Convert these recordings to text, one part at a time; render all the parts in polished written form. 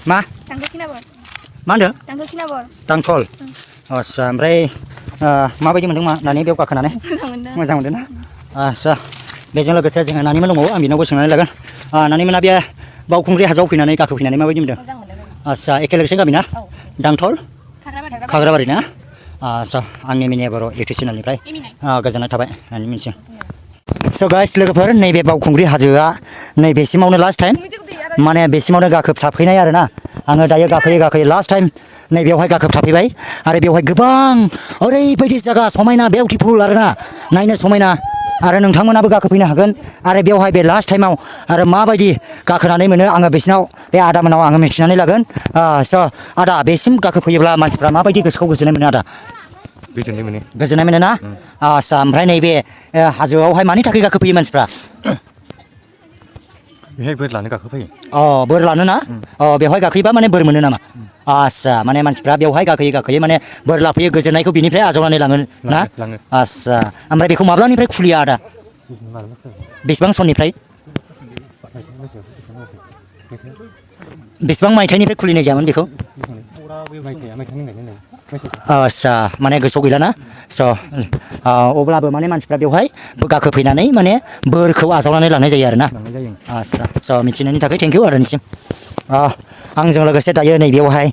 मा मा होनदों दांथल आदसा ओमफ्राय माबायदि मोनदों मा नानि बेयाव गाखोनानै मोजां मोनदों ना आदसा बेजों लोगोसे जोङो नानिमोन दंबावो आं बिनावबो सोंनानै लागोन नानिमोना बे बावखुंग्रि हाजोआव फैनानै गाखोफैनानै माबायदि मोनदों आदसा एखे लोगोसे गामि ना दांथल खाग्राबारि ना आदसा आंनि मिनिया बर' इउटुब चेनेलनिफ्राय गोजोननाय थाबाय नानिमोनसिम स' गाइस लोगोफोर नैबे बावखुंग्रि हाजोआ नैबेसिमावनो लास्ट टाइम माने बेसिमावनो गाखोबथाफैनाय आरोना आङो दायो गाखोयै लास्ट टाइम नैबेयावहाय गाखोबथाफैबाय आरो बेवहाय गोबां ओरैबायदि जायगा समायना बिउटिफुल आरोना नायनो समायना आरो नोंथांमोनाबो गाखोफैनो हागोन आरो बेवहाय बे लास्ट टाइमाव आरो माबायदि गाखोनानै मोनो आङो बिसिनाव बे आदामोनाव आङो मिथिनानै लागोन स' आदा बेसिम गाखोफैयोब्ला मानसिफ्रा माबायदि गोसोखौ गोजोननाय मोनो आदा गोजोननाय मोनो ना आदसा ओमफ्राय नैबे हाजोआवहाय मानि थाखाय गाखोफैयो मानसिफ्रा बेहाय बोर लानो गाखोफैयो बोर लानो ना बेवहाय गाखोयोबा माने बोर मोनो नामा आदसा माने मानसिफ्रा बेवहाय गाखोयै माने बोर लाफैयो गोजोननायखौ बिनिफ्राय आजावनानै लाङो ना आदसा ओमफ्राय बेखौ माब्लानिफ्राय खुलियो आदा बेसेबां सननिफ्राय बेसेबां मायथाइनिफ्राय खुलिनाय जायामोन बेखौ आदसा माने गोसोआव गैला ना स' अब्लाबो माने मानसिफ्रा बेवहाय गाखोफैनानै माने बोरखौ आजावनानै लानाय जायो आरोना आदसा स' मिथिनायनि थाखाय थेंकिउ आदानिसिम आंजों लोगोसे दायो नैबेयावहाय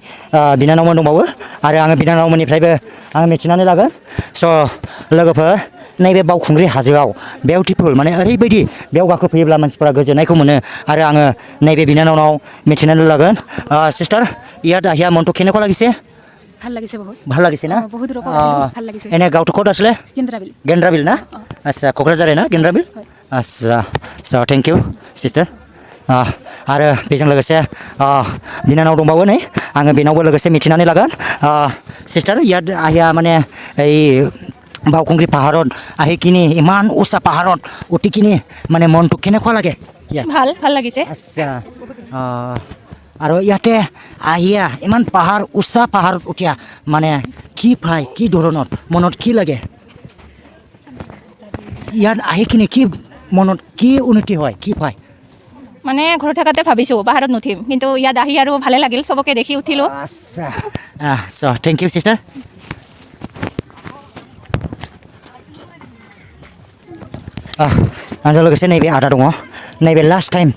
बिनानावमोन दंबावो आरो आङो बिनानावमोननिफ्रायबो आं मिथिनानै लागोन स' लोगोफोर नैबे बावखुंग्रि हाजोआव बिउटिफुल माने ओरैबायदि बेयाव गाखोफैयोब्ला मानसिफोरा गोजोननायखौ मोनो आरो आङो नैबे बिनानावनाव मिथिनानै लागोन सिस्टार ইয়াত আহিয়া মনটো কেনেকুৱা লাগিছে ভাল লাগিছে না এনে গাঁৱটো ক'ত আছিলে গেন্দ্ৰাবিল না আচ্ছা क'क्राझार ना গেন্দ্ৰাবিল আচ্ছা स' थेंक इउ सिस्टार आरो बेजों लोगोसे बिनानाव दंबावो नै आङो बेनावबो लोगोसे मिथिनानै लागोन सिस्टार ইয়াত আহিয়া মানে এই বাওকুংগ্ৰী পাহাৰত আহি কিনি ইমান উঁচা পাহাৰত উঠি কিনি মানে মনটো কেনেকুৱা লাগে ভাল লাগিছে আচ্ছা আৰু ইয়াতে আহিয়া ইমান পাহাৰ উঁচা পাহাৰত উঠিয়া মানে কি পায় কি ধৰণত মনত কি লাগে ইয়াত আহি কিনি কি মনত কি উন্নতি হয় কি পায় মানে ঘৰত থাকাতে ভাবিছোঁ পাহাৰত নুঠিম কিন্তু ইয়াত আহি আৰু ভালে লাগিল চবকে দেখি উঠিলোঁ আচ্ছা চ' থেংক ইউ সিস্টাৰ आंजों लोगोसे नैबे आदा दङ नैबे लास्ट टाइम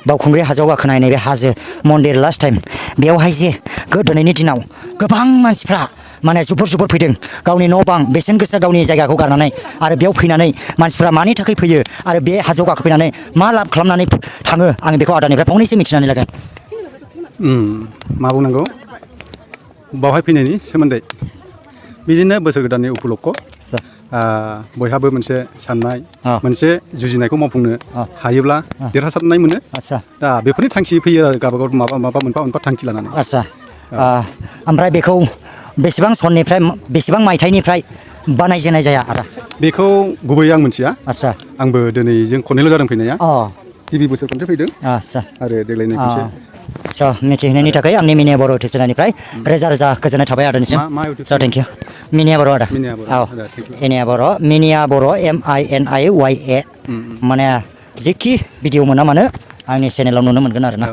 बावखुंग्रि हाजोआव गाखोनाय नैबे हाजो मन्दिर लास्ट टाइम बेयावहाय जे गोदोनायनि दिनाव गोबां मानसिफ्रा माने जुबुर फैदों गावनि न' बां बेसेन गोसा गावनि जायगाखौ गारनानै आरो बेयाव फैनानै मानसिफ्रा मानि थाखाय फैयो आरो बे हाजोआव गाखोफैनानै मा लाब खालामनानै थाङो आं बेखौ आदानिफ्राय फंनैसो मिथिनानै लागोन मा बुंनांगौ बावहाय फैनायनि सोमोन्दै बिदिनो बोसोर गोदाननि उपलक्ष बयहाबो मोनसे साननाय मोनसे जुजिनायखौ मावफुंनो हायोब्ला देरहासारनाय मोनो दा बेफोरनि थांखि फैयो आरो गावबागाव माबा मोनफा थांखि लानानै आच्छा ओमफ्राय बेखौ बेसेबां सननिफ्राय बेसेबां मायथाइनिफ्राय बानायजेननाय जाया आदा बेखौ गुबैयै आं मिथिया आच्छा आंबो दिनै जों खननैल' जादों फैनाया गिबि बोसोर खनसे फैदों आच्छा आरो देग्लायनि खनसे स' मिथिहोनायनि थाखाय आंनि मिनिया बर' इउटुब चेनेलनिफ्राय रोजा रोजा गोजोननाय थाबाय आदानिसिम स' थेंक इउ मिनिया बर' आदा मिनिया बर' MINIYA माने जिखि भिडिअ मोना मानो आंनि चेनेलाव नुनो मोनगोन आरोना